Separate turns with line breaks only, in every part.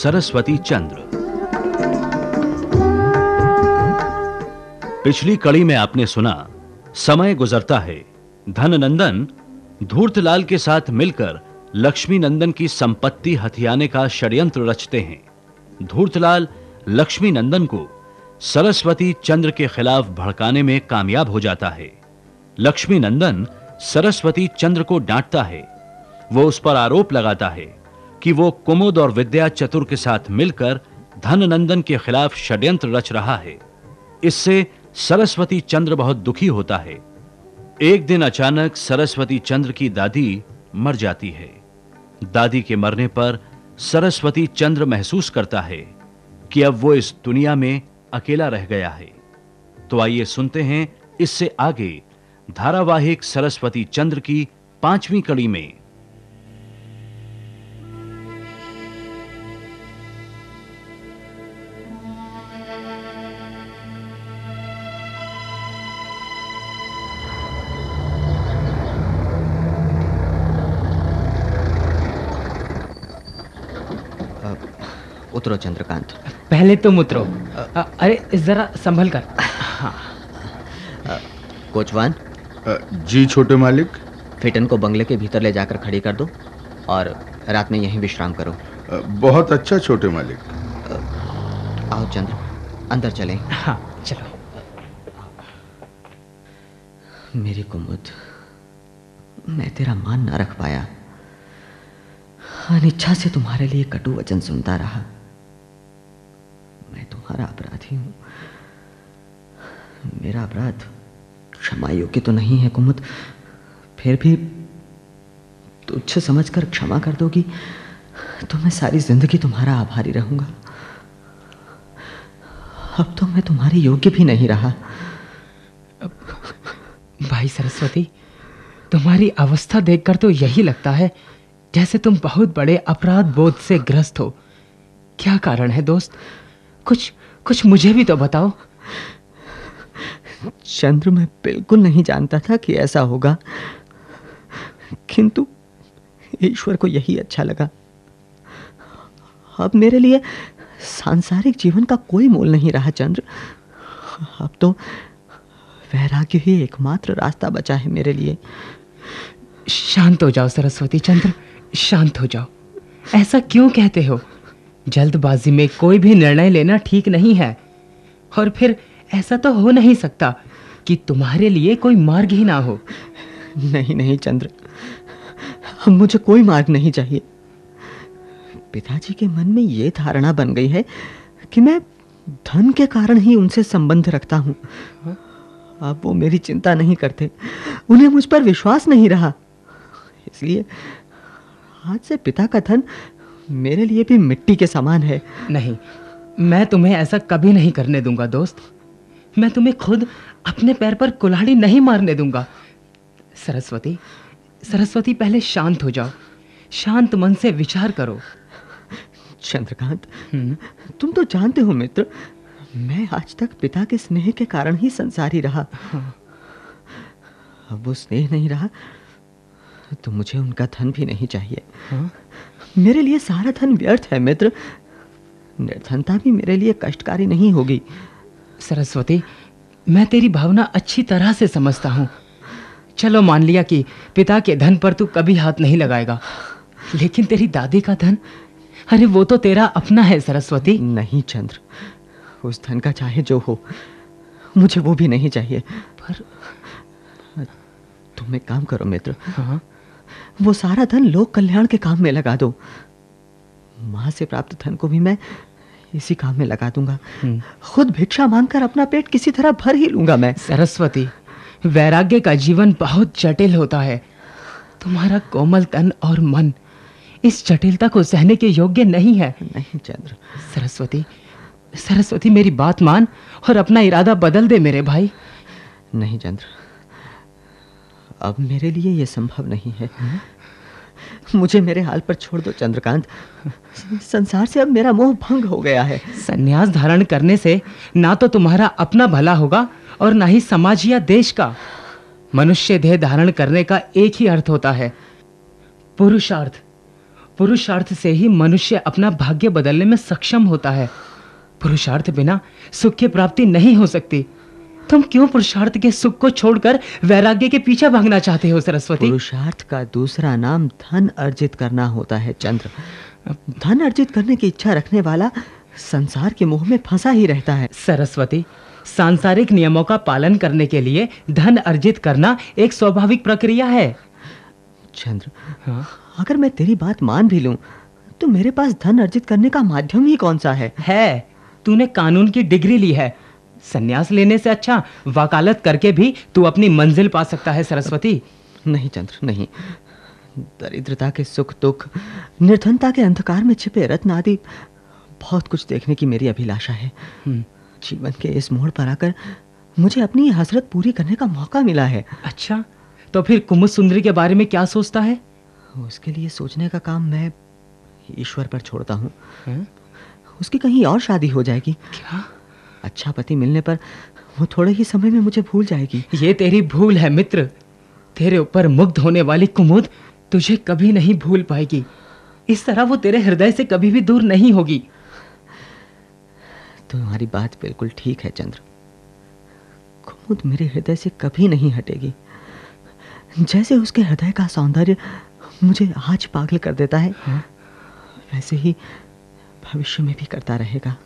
सरस्वती चंद्र। पिछली कड़ी में आपने सुना, समय गुजरता है, धननंदन धूर्तलाल के साथ मिलकर लक्ष्मी नंदन की संपत्ति हथियाने का षड्यंत्र रचते हैं। धूर्तलाल लक्ष्मी नंदन को सरस्वती चंद्र के खिलाफ भड़काने में कामयाब हो जाता है। लक्ष्मी नंदन सरस्वती चंद्र को डांटता है। वो उस पर आरोप लगाता है कि वो कुमुद और विद्या चतुर के साथ मिलकर धननंदन के खिलाफ षड्यंत्र रच रहा है। इससे सरस्वती चंद्र बहुत दुखी होता है। एक दिन अचानक सरस्वती चंद्र की दादी मर जाती है। दादी के मरने पर सरस्वती चंद्र महसूस करता है कि अब वो इस दुनिया में अकेला रह गया है। तो आइए सुनते हैं इससे आगे धारावाहिक सरस्वती चंद्र की 5वीं कड़ी में।
उतरो चंद्रकांत।
पहले तुम उतरो। अरे जरा संभल कर। हाँ।
कोचवान।
जी छोटे मालिक।
फिटन को बंगले के भीतर ले जाकर खड़ी कर दो और रात में यहीं विश्राम करो।
बहुत अच्छा छोटे मालिक।
आओ चंद्र, अंदर चलें।
हाँ चलो।
मेरी कुमुद, मैं तेरा मान ना रख पाया। अनिच्छा से तुम्हारे लिए कटु वचन सुनता रहा। मैं तुम्हारा अपराधी हूं। मेरा अपराध क्षमा योग्य तो नहीं है कुमुद, फिर भी तुच्छ समझकर क्षमा कर दोगी तो मैं सारी जिंदगी तुम्हारा आभारी रहूंगा। अब तो मैं तुम्हारी योग्य भी नहीं रहा।
भाई सरस्वती, तुम्हारी अवस्था देखकर तो यही लगता है जैसे तुम बहुत बड़े अपराध बोध से ग्रस्त हो। क्या कारण है दोस्त? कुछ मुझे भी तो बताओ।
चंद्र, मैं बिल्कुल नहीं जानता था कि ऐसा होगा, किंतु ईश्वर को यही अच्छा लगा। अब मेरे लिए सांसारिक जीवन का कोई मोल नहीं रहा चंद्र। अब तो वैराग्य ही एकमात्र रास्ता बचा है मेरे लिए।
शांत हो जाओ सरस्वती चंद्र, शांत हो जाओ। ऐसा क्यों कहते हो? जल्दबाजी में कोई भी निर्णय लेना ठीक नहीं है। और फिर ऐसा तो हो नहीं सकता कि तुम्हारे लिए कोई मार्ग ही ना हो।
नहीं चंद्र, मुझे कोई मार्ग नहीं चाहिए। पिताजी के मन में ये धारणा बन गई है कि मैं धन के कारण ही उनसे संबंध रखता हूं। अब वो मेरी चिंता नहीं करते, उन्हें मुझ पर विश्वास नहीं रहा। इसलिए आज से पिता का धन मेरे लिए भी मिट्टी के समान है। नहीं,
मैं तुम्हें ऐसा कभी नहीं करने दूंगा दोस्त। मैं तुम्हें खुद अपने पैर पर कुल्हाड़ी नहीं मारने दूंगा। सरस्वती पहले शांत हो जाओ, शांत मन से विचार करो।
चंद्रकांत, तुम तो जानते हो मित्र, मैं आज तक पिता के स्नेह के कारण ही संसारी रहा। अब वो स्नेह नहीं रहा तो मुझे उनका धन भी नहीं चाहिए। मेरे लिए सारा धन व्यर्थ है मित्र। निर्धनता भी मेरे लिए कष्टकारी नहीं होगी।
सरस्वती, मैं तेरी भावना अच्छी तरह से समझता हूँ। चलो मान लिया कि पिता के धन पर तू कभी हाथ नहीं लगाएगा, लेकिन तेरी दादी का धन, अरे वो तो तेरा अपना है सरस्वती।
नहीं चंद्र, उस धन का चाहे जो हो, मुझे वो भी नहीं चाहिए। पर तुम एक काम करो मित्र। हाँ? वो सारा धन लोक कल्याण के काम में लगा दो। मां से प्राप्त धन को भी मैं इसी काम में लगा दूंगा। खुद भिक्षा मांगकर अपना पेट किसी तरह भर ही लूंगा मैं।
सरस्वती, वैराग्य का जीवन बहुत जटिल होता है। तुम्हारा कोमल तन और मन इस जटिलता को सहने के योग्य नहीं है।
नहीं चंद्र।
सरस्वती, मेरी बात मान और अपना इरादा बदल दे मेरे भाई।
नहीं चंद्र, अब मेरे लिए यह संभव नहीं है। मुझे मेरे हाल पर छोड़ दो चंद्रकांत। संसार से अब मेरा मोह भंग हो गया है।
संन्यास धारण करने से ना तो तुम्हारा अपना भला होगा और ना ही समाज या देश का। मनुष्य देह धारण करने का एक ही अर्थ होता है, पुरुषार्थ। पुरुषार्थ से ही मनुष्य अपना भाग्य बदलने में सक्षम होता है। पुरुषार्थ बिना सुख की प्राप्ति नहीं हो सकती। तुम क्यों पुरुषार्थ के सुख को छोड़कर वैराग्य के पीछे भागना चाहते हो सरस्वती?
पुरुषार्थ का दूसरा नाम धन अर्जित करना होता है चंद्र। धन अर्जित करने की इच्छा रखने वाला संसार के मोह में फंसा ही रहता है।
सरस्वती, सांसारिक नियमों का पालन करने के लिए धन अर्जित करना एक स्वाभाविक प्रक्रिया है।
चंद्र,
हाँ?
अगर मैं तेरी बात मान भी लूं तो मेरे पास धन अर्जित करने का माध्यम ही कौन सा है?
तूने कानून की डिग्री ली है। संन्यास लेने से अच्छा वकालत करके भी तू अपनी मंजिल पा सकता है सरस्वती।
नहीं चंद्र, नहीं। दरिद्रता के सुख दुख, निर्धनता के अंधकार में छिपे रत्न आदि बहुत कुछ देखने की मेरी अभिलाषा है। जीवन के इस मोड़ पर आकर मुझे अपनी हसरत पूरी करने का मौका मिला है।
अच्छा, तो फिर कुमुद सुंदरी के बारे में क्या सोचता है?
उसके लिए सोचने का काम मैं ईश्वर पर छोड़ता हूँ। उसकी कहीं और शादी हो जाएगी।
क्या?
अच्छा पति मिलने पर वो थोड़े ही समय में मुझे भूल जाएगी।
ये तेरी भूल है मित्र। तेरे ऊपर मुग्ध होने वाली कुमुद तुझे कभी नहीं भूल पाएगी। इस तरह वो तेरे हृदय से कभी भी दूर नहीं होगी।
तुम्हारी बात बिल्कुल ठीक है चंद्र। कुमुद मेरे हृदय से कभी नहीं हटेगी। जैसे उसके हृदय का सौंदर्य मुझे आज पागल कर देता है, वैसे ही भविष्य में भी करता रहेगा।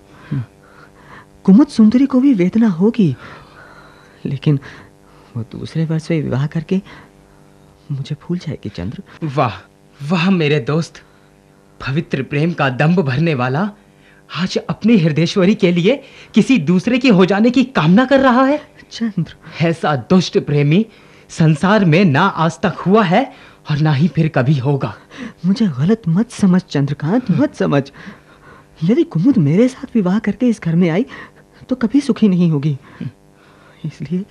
कुमुद सुंदरी को भी वेदना होगी, लेकिन वो दूसरे वर्ष में विवाह करके मुझे भूल जाएगी चंद्र।
वाह वाह मेरे दोस्त, पवित्र प्रेम का दंभ भरने वाला आज अपनी हृदयेश्वरी के लिए किसी दूसरे की हो जाने की कामना कर रहा है।
चंद्र,
ऐसा दुष्ट प्रेमी संसार में ना आज तक हुआ है और ना ही फिर कभी होगा।
मुझे गलत मत समझ चंद्रकांत, मत समझ। यदि कुमुद मेरे साथ विवाह करके इस घर में आई तो कभी सुखी नहीं होगी। इसलिए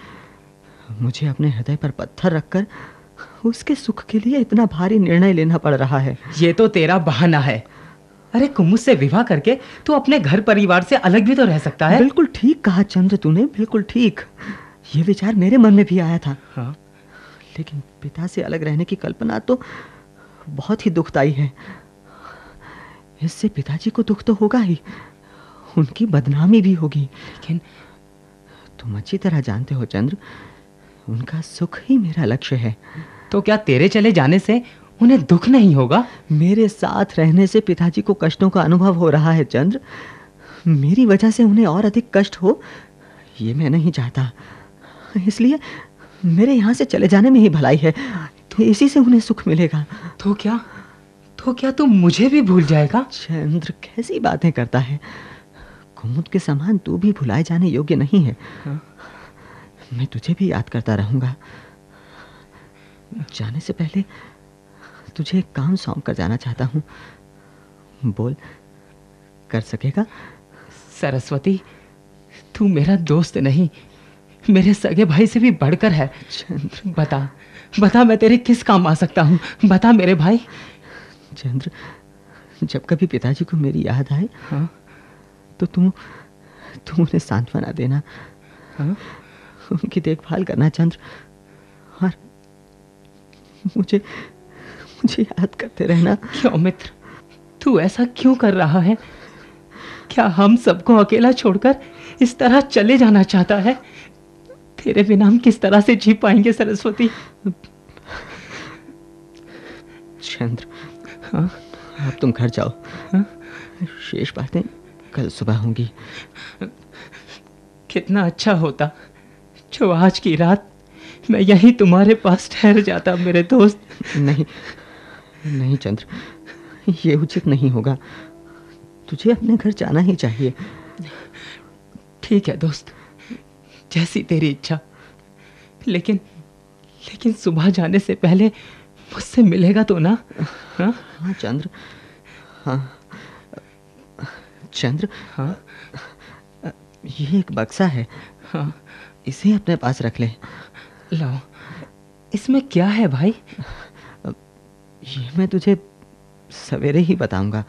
मुझे अपने हृदय पर पत्थर रखकर उसके सुख के लिए इतना भारी निर्णय लेना पड़ रहा है।
ये तो तेरा बहाना है। अरे कुमुद से विवाह करके तू अपने घर परिवार से अलग भी तो रह सकता है।
बिल्कुल ठीक कहा चंद्र तूने, बिल्कुल ठीक। ये विचार मेरे मन में भी आया था।
हाँ?
लेकिन पिता से अलग रहने की कल्पना तो बहुत ही दुखदाई है। इससे पिताजी को दुख तो होगा ही, उनकी बदनामी भी होगी।
लेकिन
तुम अच्छी तरह जानते हो चंद्र, उनका सुख ही मेरा लक्ष्य है।
तो क्या तेरे चले जाने से उन्हें दुख नहीं होगा?
मेरे साथ रहने से पिताजी को कष्टों का अनुभव हो रहा है चंद्र। मेरी वजह से उन्हें और अधिक कष्ट हो, ये मैं नहीं चाहता। इसलिए मेरे यहाँ से चले जाने में ही भलाई है। तो इसी से उन्हें सुख मिलेगा।
तो क्या तू मुझे भी भूल जाएगा?
चंद्र, कैसी बातें करता है। कुमुद के समान तू भी भुलाए जाने योग्य नहीं है। मैं तुझे भी याद करता रहूंगा। जाने से पहले तुझे एक काम सौंप कर जाना चाहता हूँ। बोल, कर सकेगा?
सरस्वती, तू मेरा दोस्त नहीं, मेरे सगे भाई से भी बढ़कर है।
चंद्र,
बता मैं तेरे किस काम आ सकता हूँ? बता मेरे भाई।
चंद्र, जब कभी पिताजी को मेरी याद आए तो तुम उन्हें सांत्वना देना। उनकी देखभाल करना चंद्र, और मुझे याद करते रहना।
क्यों मित्र, तू ऐसा क्यों कर रहा है? क्या हम सबको अकेला छोड़कर इस तरह चले जाना चाहता है? तेरे बिना हम किस तरह से जी पाएंगे सरस्वती?
चंद्र, अब तुम घर जाओ। शेष बातें कल सुबह होंगी।
कितना अच्छा होता जो आज की रात मैं यहीं तुम्हारे पास ठहर जाता मेरे दोस्त।
नहीं चंद्र, ये उचित नहीं होगा। तुझे अपने घर जाना ही चाहिए।
ठीक है दोस्त, जैसी तेरी इच्छा। लेकिन सुबह जाने से पहले मुझसे मिलेगा तो ना?
हाँ चंद्र, हाँ चंद्र।
हाँ?
ये एक बक्सा है।
हाँ?
इसे अपने पास रख ले।
लाओ, इसमें क्या है भाई?
ये मैं तुझे सवेरे ही बताऊंगा।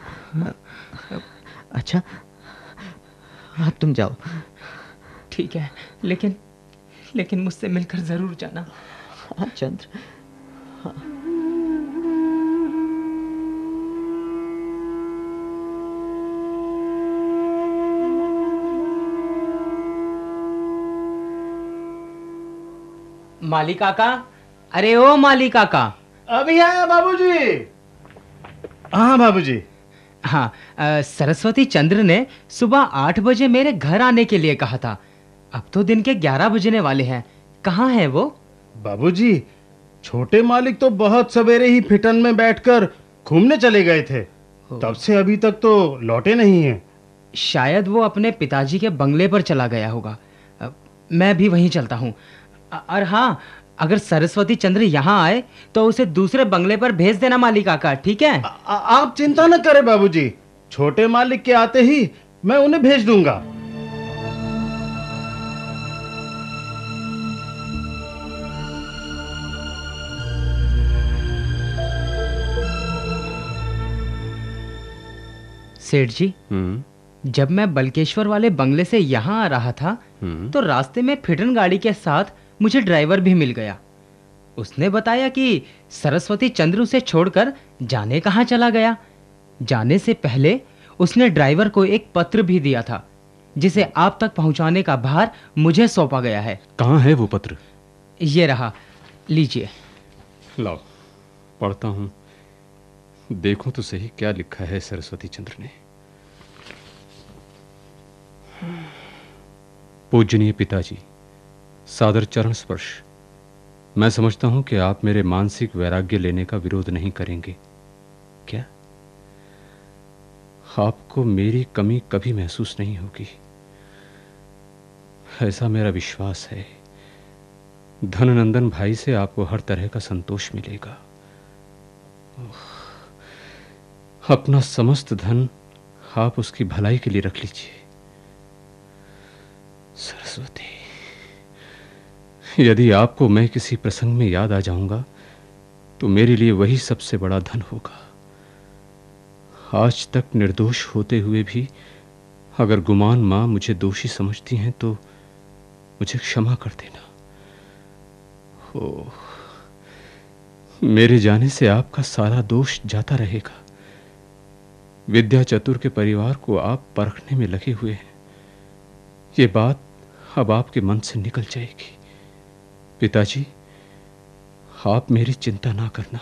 अच्छा, अब तुम जाओ।
ठीक है, लेकिन मुझसे मिलकर जरूर जाना।
हाँ चंद्र, हाँ।
माली काका, अरे ओ माली काका।
अभी आया बाबूजी। हाँ बाबूजी।
हाँ, सरस्वती चंद्र ने सुबह 8 बजे मेरे घर आने के लिए कहा था। अब तो दिन के 11 बजने वाले हैं। कहाँ है वो?
बाबूजी, छोटे मालिक तो बहुत सवेरे ही फिटन में बैठकर घूमने चले गए थे। तब से अभी तक तो लौटे नहीं हैं।
शायद वो अपने पिताजी के बंगले पर चला गया होगा। मैं भी वहीं चलता हूँ। और हाँ, अगर सरस्वती चंद्र यहाँ आए तो उसे दूसरे बंगले पर भेज देना माली काका, ठीक है?
आप चिंता न करें बाबूजी, छोटे मालिक के आते ही मैं उन्हें भेज दूंगा।
सेठ जी, जब मैं बलकेश्वर वाले बंगले से यहाँ आ रहा था तो रास्ते में फिटन गाड़ी के साथ मुझे ड्राइवर भी मिल गया। उसने बताया कि सरस्वती चंद्र उसे छोड़कर जाने कहाँ चला गया। जाने से पहले उसने ड्राइवर को एक पत्र भी दिया था जिसे आप तक पहुंचाने का भार मुझे सौंपा गया है।
कहाँ है वो पत्र?
ये रहा, लीजिए।
लाओ, पढ़ता हूँ। देखो तो सही क्या लिखा है सरस्वती चंद्र ने। पूजनीय पिताजी, सादर चरण स्पर्श। मैं समझता हूं कि आप मेरे मानसिक वैराग्य लेने का विरोध नहीं करेंगे। क्या आपको मेरी कमी कभी महसूस नहीं होगी? ऐसा मेरा विश्वास है। धननंदन भाई से आपको हर तरह का संतोष मिलेगा। अपना समस्त धन आप उसकी भलाई के लिए रख लीजिए। सरस्वती, यदि आपको मैं किसी प्रसंग में याद आ जाऊंगा तो मेरे लिए वही सबसे बड़ा धन होगा। आज तक निर्दोष होते हुए भी अगर गुमान मां मुझे दोषी समझती हैं तो मुझे क्षमा कर देना। ओह, मेरे जाने से आपका सारा दोष जाता रहेगा। विद्या चतुर के परिवार को आप परखने में लगे हुए हैं। ये बात अब आपके मन से निकल जाएगी। पिताजी, आप मेरी चिंता ना करना।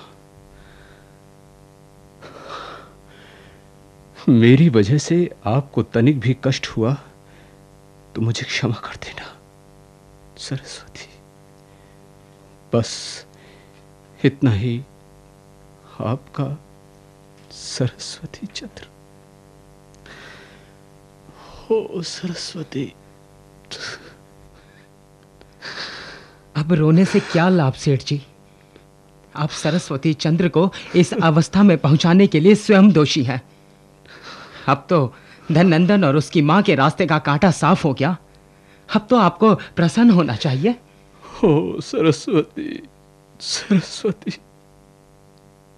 मेरी वजह से आपको तनिक भी कष्ट हुआ तो मुझे क्षमा कर देना। सरस्वती, बस इतना ही। आपका सरस्वती चंद्र। हो सरस्वती।
अब रोने से क्या लाभ सेठ जी? आप सरस्वती चंद्र को इस अवस्था में पहुंचाने के लिए स्वयं दोषी हैं। अब तो धननंदन और उसकी मां के रास्ते का कांटा साफ हो गया। अब तो आपको प्रसन्न होना चाहिए।
हो सरस्वती, सरस्वती,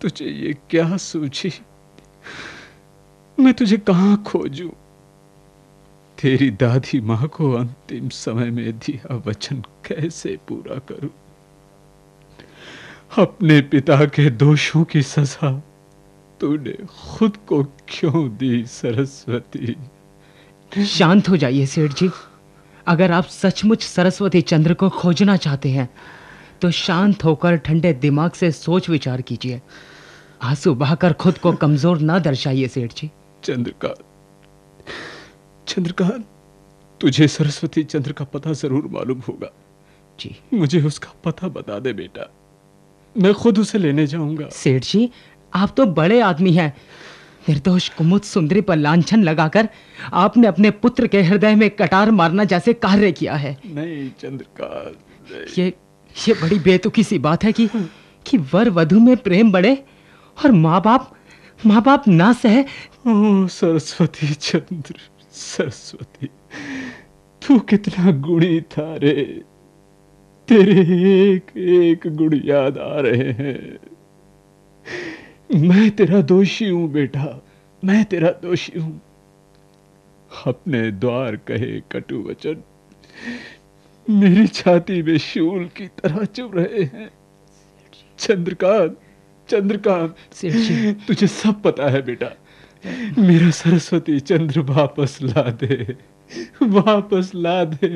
तुझे ये क्या सूझी? मैं तुझे कहां खोजूं? तेरी दादी मां को अंतिम समय में दिया वचन कैसे पूरा करूं? अपने पिता के दोषों की सजा तूने खुद को क्यों दी सरस्वती?
शांत हो जाइए सेठ जी। अगर आप सचमुच सरस्वती चंद्र को खोजना चाहते हैं तो शांत होकर ठंडे दिमाग से सोच विचार कीजिए। आंसू बहाकर खुद को कमजोर ना दर्शाइए सेठ जी।
चंद्रकांत, चंद्रकांत, तुझे सरस्वती चंद्र का पता जरूर मालूम होगा।
जी,
मुझे उसका पता बता दे बेटा, मैं खुद उसे लेने जाऊंगा।
सेठ जी, आप तो बड़े आदमी हैं। निर्दोष कुमुद सुंदरी पर लांछन लगाकर आपने अपने पुत्र के हृदय में कटार मारना जैसे कार्य किया है।
नहीं चंद्रकांत, नहीं।
ये बड़ी बेतुकी सी बात है कि वर वधु में प्रेम बढ़े और माँ बाप ना सहे।
ओ सरस्वती चंद्र, सरस्वती, तू कितना गुणी था रे। तेरे एक एक गुण याद आ रहे हैं। मैं तेरा दोषी हूं बेटा, मैं तेरा दोषी हूं। अपने द्वार कहे कटु वचन मेरी छाती में शूल की तरह चुभ रहे हैं। चंद्रकांत, चंद्रकांत, तुझे सब पता है बेटा। मेरा सरस्वती चंद्र वापस ला दे, वापस ला दे।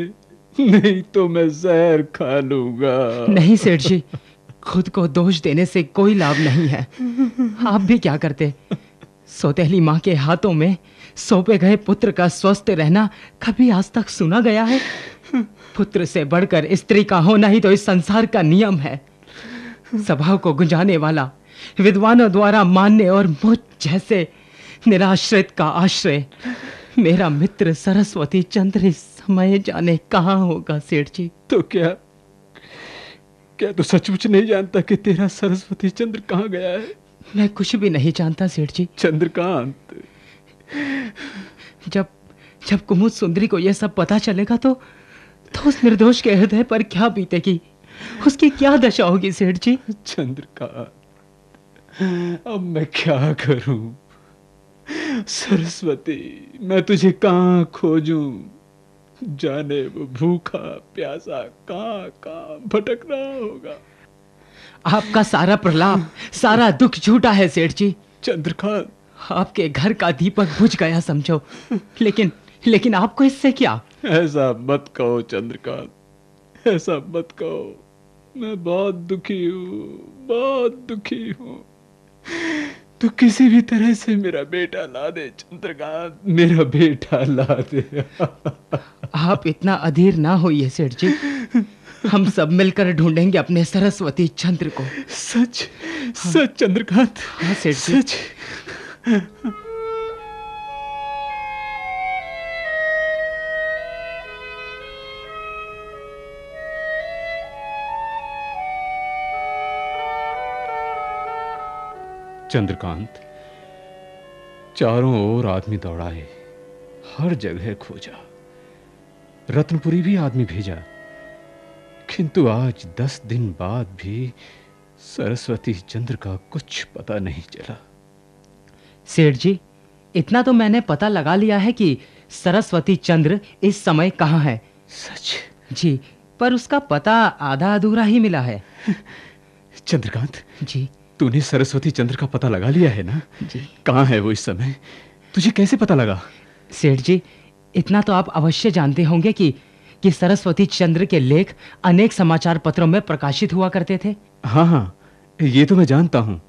नहीं तो मैं जहर खा लूंगा।
नहीं सेठ जी, खुद को दोष देने से कोई लाभ नहीं है। आप भी क्या करते? सौतेली माँ के हाथों में सौंपे गए पुत्र का स्वस्थ रहना कभी आज तक सुना गया है? पुत्र से बढ़कर स्त्री का होना ही तो इस संसार का नियम है। स्वभाव को गुंजाने वाला, विद्वानों द्वारा मान्य और मुझ जैसे निराश्रित का आश्रय मेरा मित्र सरस्वती चंद्र इस समय जाने कहाँ होगा सेठ जी।
तो क्या तू सचमुच नहीं जानता कि तेरा सरस्वती चंद्र कहाँ गया है?
मैं कुछ भी नहीं जानता सेठ जी।
चंद्रकांत,
जब कुमुद सुंदरी को यह सब पता चलेगा तो उस निर्दोष के हृदय पर क्या बीतेगी, उसकी क्या दशा होगी सेठ जी?
चंद्रकांत, अब मैं क्या करूं? सरस्वती, मैं तुझे कहाँ खोजूं? जाने वो भूखा प्यासा कहाँ भटक रहा होगा।
आपका सारा प्रलाप, सारा दुख झूठा है सेठ जी।
चंद्रकांत,
आपके घर का दीपक बुझ गया समझो, लेकिन आपको इससे क्या?
ऐसा मत कहो चंद्रकांत, ऐसा मत कहो। मैं बहुत दुखी हूँ। तू किसी भी तरह से मेरा बेटा ला दे चंद्रकांत, मेरा बेटा ला दे।
आप इतना अधीर ना होइए सेठ जी, हम सब मिलकर ढूंढेंगे अपने सरस्वती चंद्र को।
सच चंद्रकांत,
हाँ सेठ जी।
सच। चंद्रकांत, चारों ओर आदमी दौड़ाए, हर जगह खोजा, रत्नपुरी भी आदमी भेजा, किंतु आज 10 दिन बाद भी सरस्वती चंद्र का कुछ पता नहीं चला।
सेठ जी, इतना तो मैंने पता लगा लिया है कि सरस्वती चंद्र इस समय कहाँ है।
सच?
जी, पर उसका पता आधा अधूरा ही मिला है।
चंद्रकांत
जी,
तूने सरस्वती चंद्र का पता लगा लिया है ना?
जी।
कहाँ है वो इस समय? तुझे कैसे पता लगा?
सेठ जी, इतना तो आप अवश्य जानते होंगे कि सरस्वती चंद्र के लेख अनेक समाचार पत्रों में प्रकाशित हुआ करते थे।
हाँ, ये तो मैं जानता हूँ।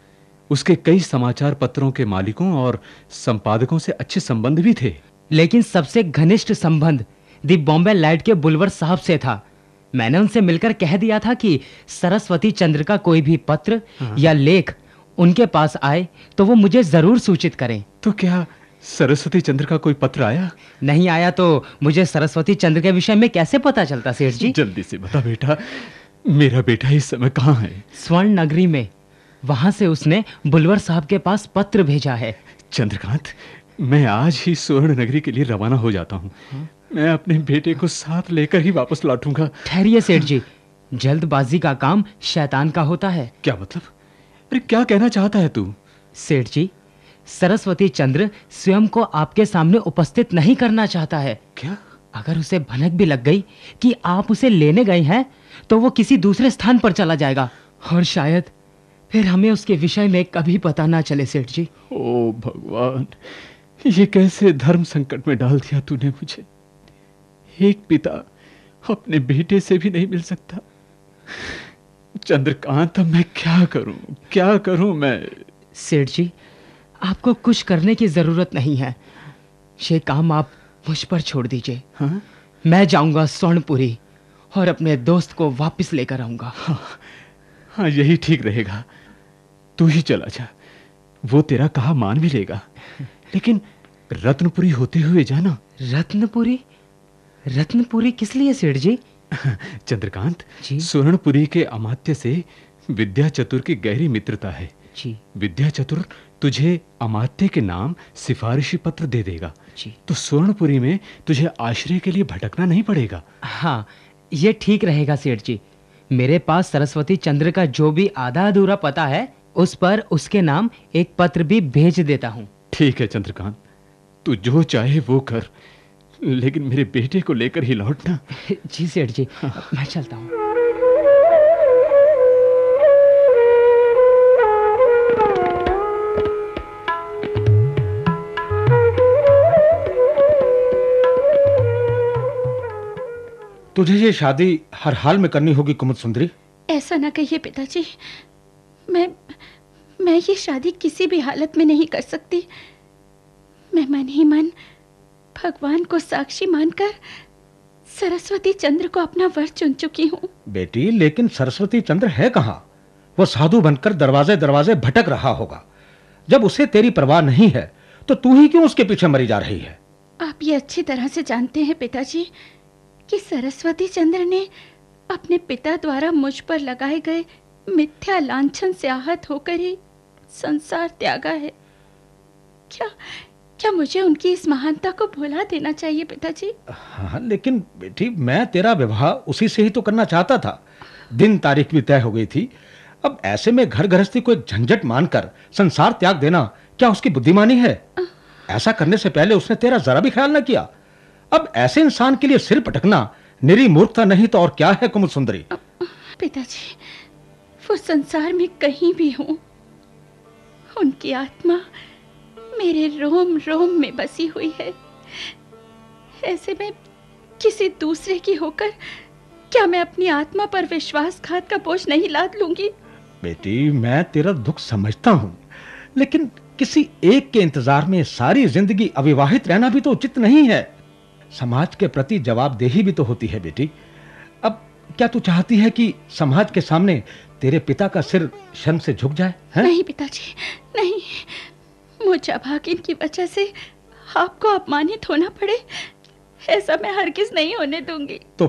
उसके कई समाचार पत्रों के मालिकों और संपादकों से अच्छे संबंध भी थे।
लेकिन सबसे घनिष्ठ संबंध दी बॉम्बे लाइट के बुलवर साहब से था। मैंने उनसे मिलकर कह दिया था कि सरस्वती चंद्र का कोई भी पत्र या लेख उनके पास आए तो वो मुझे जरूर सूचित करें।
तो क्या सरस्वती चंद्र का कोई पत्र आया?
नहीं आया तो मुझे सरस्वती चंद्र के विषय में कैसे पता चलता सेठ जी?
जल्दी से बता बेटा, मेरा बेटा इस समय कहाँ है?
स्वर्ण नगरी में। वहां से उसने बुलवर साहब के पास पत्र भेजा है।
चंद्रकांत, मैं आज ही स्वर्ण नगरी के लिए रवाना हो जाता हूँ। मैं अपने बेटे को साथ लेकर ही वापस लौटूंगा।
ठहरिए सेठ जी, जल्दबाजी का काम शैतान का होता है।
क्या मतलब? अरे क्या कहना चाहता है तू?
सेठ जी, सरस्वती चंद्र स्वयं को आपके सामने उपस्थित नहीं करना चाहता है।
क्या?
अगर उसे भनक भी लग गई कि आप उसे लेने गए हैं तो वो किसी दूसरे स्थान पर चला जाएगा और शायद फिर हमें उसके विषय में कभी पता ना चले सेठ जी।
ओ भगवान, ये कैसे धर्म संकट में डाल दिया तूने मुझे। एक पिता अपने बेटे से भी नहीं मिल सकता। चंद्रकांत, अब मैं क्या करूं मैं?
सेठ जी, आपको कुछ करने की जरूरत नहीं है। ये काम आप मुझ पर छोड़ दीजिए।
हाँ?
मैं जाऊंगा स्वर्णपुरी और अपने दोस्त को वापस लेकर आऊंगा।
हाँ, यही ठीक रहेगा। तू ही चला जा, वो तेरा कहा मान भी लेगा। लेकिन रत्नपुरी होते हुए जाना।
रत्नपुरी किस लिए सेठ जी?
चंद्रकांत
जी?
सुवर्णपुरी के अमात्य से विद्या चतुर की गहरी मित्रता है।
जी
विद्या चतुर तुझे अमात्य के नाम सिफारिशी पत्र दे देगा।
जी।
तो सुवर्णपुरी में तुझे आश्रय के लिए भटकना नहीं पड़ेगा।
हाँ, ये ठीक रहेगा सेठ जी। मेरे पास सरस्वती चंद्र का जो भी आधा अधूरा पता है उस पर उसके नाम एक पत्र भी भेज देता हूँ।
ठीक है चंद्रकांत, तू जो चाहे वो कर, लेकिन मेरे बेटे को लेकर ही लौटना।
जी सेठ जी, मैं चलता हूँ।
तुझे ये शादी हर हाल में करनी होगी कुमुद सुंदरी।
ऐसा ना कहिए पिताजी। मैं ये शादी किसी भी हालत में नहीं कर सकती। मैं मन ही मन भगवान को साक्षी मानकर सरस्वती चंद्र को अपना वर चुन चुकी हूँ।
बेटी, लेकिन सरस्वती चंद्र है कहाँ? वो साधु बनकर दरवाजे दरवाजे भटक रहा होगा। जब उसे तेरी परवाह नहीं है तो तू ही क्यों उसके पीछे मरी जा रही है?
आप ये अच्छी तरह से जानते हैं पिताजी कि सरस्वती चंद्र ने अपने पिता द्वारा मुझ पर लगाए गए मिथ्या लांछन से आहत होकर ही संसार त्यागा है। क्या मुझे उनकी इस महानता को भुला देना चाहिए पिताजी?
हाँ, लेकिन बेटी, मैं तेरा विवाह उसी से ही तो करना चाहता था। दिन तारीख भी तय हो गई थी। अब ऐसे में घर गृहस्थी को एक झंझट मानकर संसार त्याग देना क्या उसकी बुद्धिमानी है? ऐसा करने से पहले उसने तेरा जरा भी ख्याल न किया। अब ऐसे इंसान के लिए सिर पटकना निरी मूर्खता नहीं तो और क्या है कुमुद सुंदरी?
पिताजी, वो संसार में कहीं भी हो, उनकी आत्मा मेरे रोम रोम में बसी हुई है। ऐसे में किसी दूसरे की होकर क्या मैं अपनी आत्मा पर विश्वासघात का बोझ नहीं लाद लूंगी?
बेटी, मैं तेरा दुख समझता हूं, लेकिन किसी एक के इंतजार में सारी जिंदगी अविवाहित रहना भी तो उचित नहीं है। समाज के प्रति जवाबदेही भी तो होती है बेटी। अब क्या तू चाहती है कि समाज के सामने तेरे पिता का सिर शर्म से झुक जाए?
नहीं पिताजी, नहीं। मुझे अभागिन की वजह से आपको अपमानित होना पड़े, ऐसा मैं हरगिज नहीं होने दूंगी।
तो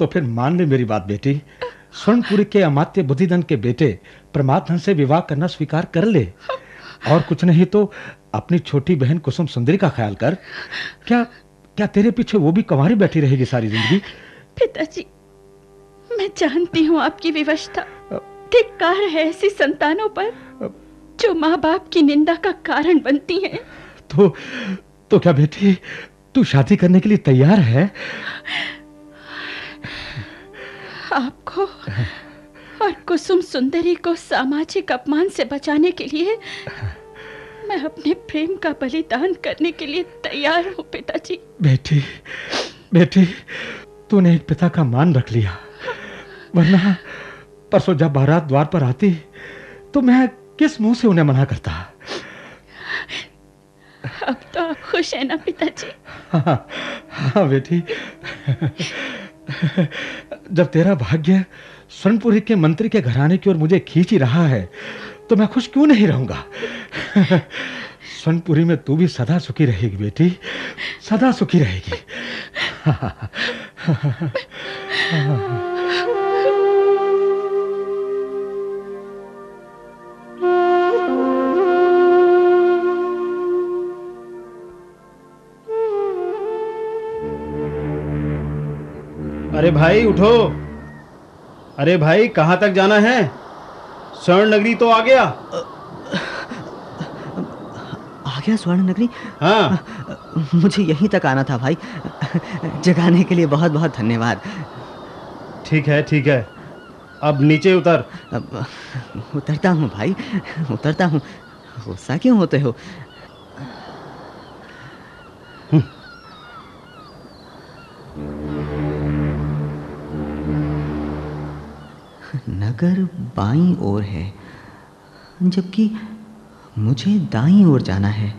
फिर मान ले मेरी बात बेटी। स्वर्णपुरी के अमात्य बुद्धिधन के बेटे प्रमादधन से विवाह करना स्वीकार कर ले, और कुछ नहीं तो अपनी छोटी बहन कुसुम सुंदरी का ख्याल कर। क्या तेरे पीछे वो भी कंवारी बैठी रहेगी सारी जिंदगी?
पिताजी, मैं जानती हूँ आपकी विवशता। धिक्कार है ऐसी संतानों पर जो माँ बाप की निंदा का कारण बनती हैं।
तो क्या बेटी, तू शादी करने के लिए तैयार है?
आपको और कुसुम सुंदरी को सामाजिक अपमान से बचाने के लिए मैं अपने प्रेम का बलिदान करने के लिए तैयार हूँ पिताजी।
बेटी, तूने एक पिता का मान रख लिया, वरना परसों जब बारात द्वार पर आती तो मैं किस मुंह से उन्हें मना करता?
अब तो आप खुश हैं ना पिताजी?
हाँ बेटी। जब तेरा भाग्य स्वर्णपुरी के मंत्री के घराने की ओर मुझे खींच ही रहा है तो मैं खुश क्यों नहीं रहूंगा? स्वर्णपुरी में तू भी सदा सुखी रहेगी बेटी, सदा सुखी रहेगी।
अरे भाई उठो। अरे भाई, कहां तक जाना है? स्वर्ण नगरी तो आ गया।
आ गया स्वर्ण नगरी?
हाँ,
मुझे यहीं तक आना था भाई। जगाने के लिए बहुत बहुत धन्यवाद।
ठीक है। अब नीचे उतर।
उतरता हूँ भाई, उतरता हूँ। गुस्सा क्यों होते हो? नगर बाईं ओर है, जबकि मुझे दाईं ओर जाना है।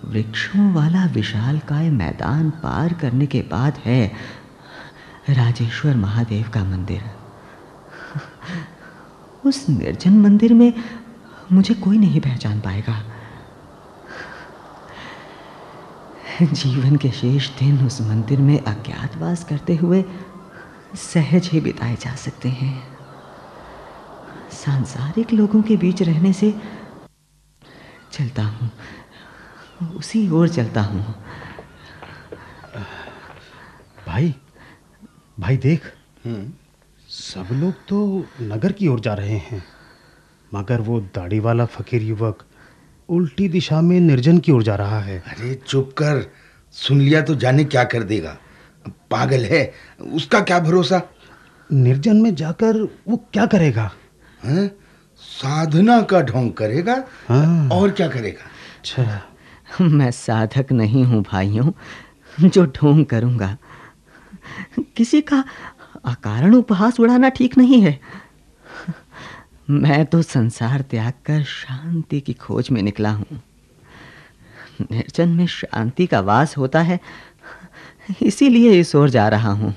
वृक्षों वाला विशालकाय मैदान पार करने के बाद है राजेश्वर महादेव का मंदिर। उस निर्जन मंदिर में मुझे कोई नहीं पहचान पाएगा। जीवन के शेष दिन उस मंदिर में अज्ञातवास करते हुए सहज ही बिताए जा सकते हैं। सांसारिक लोगों के बीच रहने से चलता हूँ, उसी ओर चलता हूँ।
भाई देख, सब लोग तो नगर की ओर जा रहे हैं, मगर वो दाढ़ी वाला फकीर युवक उल्टी दिशा में निर्जन की ओर जा रहा है।
अरे चुप कर, सुन लिया तो जाने क्या कर देगा। पागल है, उसका क्या भरोसा।
निर्जन में जाकर वो क्या करेगा?
हैं? साधना का ढोंग करेगा।
हाँ।
और क्या करेगा?
अच्छा,
मैं साधक नहीं हूँ भाइयों जो ढोंग करूँगा। किसी का अकारण उपहास उड़ाना ठीक नहीं है। मैं तो संसार त्याग कर शांति की खोज में निकला हूं। निर्जन में शांति का वास होता है, इसीलिए इस ओर जा रहा हूं।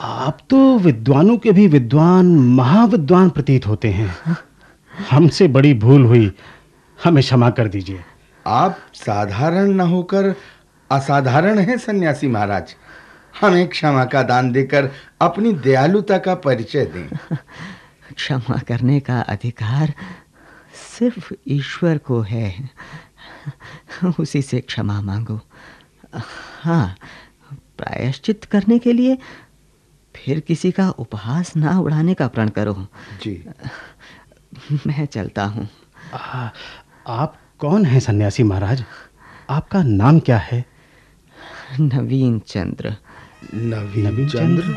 आप तो विद्वानों के भी विद्वान, महाविद्वान प्रतीत होते हैं। हमसे बड़ी भूल हुई, हमें क्षमा कर दीजिए।
आप साधारण न होकर असाधारण हैं सन्यासी महाराज। हमें क्षमा का दान देकर अपनी दयालुता का परिचय दें।
क्षमा करने का अधिकार सिर्फ ईश्वर को है, उसी से क्षमा मांगो। हाँ, प्रायश्चित करने के लिए फिर किसी का उपहास ना उड़ाने का प्रण करो।
जी,
मैं चलता हूँ।
आप कौन हैं सन्यासी महाराज? आपका नाम क्या है?
नवीन चंद्र।
नवीन चंद्र?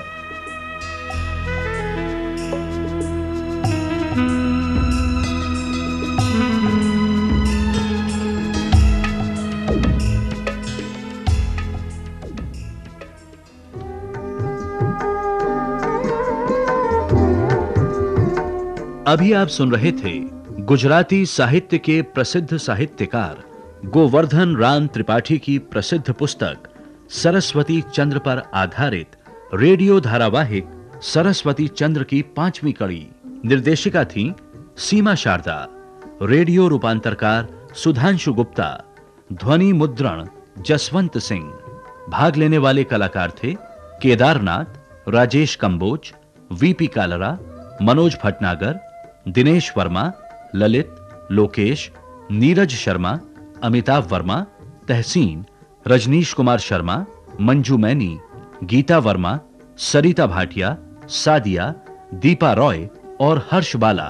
अभी आप सुन रहे थे गुजराती साहित्य के प्रसिद्ध साहित्यकार गोवर्धन राम त्रिपाठी की प्रसिद्ध पुस्तक सरस्वती चंद्र पर आधारित रेडियो धारावाहिक सरस्वती चंद्र की 5वीं कड़ी। निर्देशिका थी सीमा शारदा। रेडियो रूपांतरकार सुधांशु गुप्ता। ध्वनि मुद्रण जसवंत सिंह। भाग लेने वाले कलाकार थे केदारनाथ, राजेश कंबोज, वीपी कालरा, मनोज भटनागर, दिनेश वर्मा, ललित, लोकेश, नीरज शर्मा, अमिताभ वर्मा, तहसीन, रजनीश कुमार शर्मा, मंजू मैनी, गीता वर्मा, सरिता भाटिया, सादिया, दीपा रॉय और हर्ष बाला।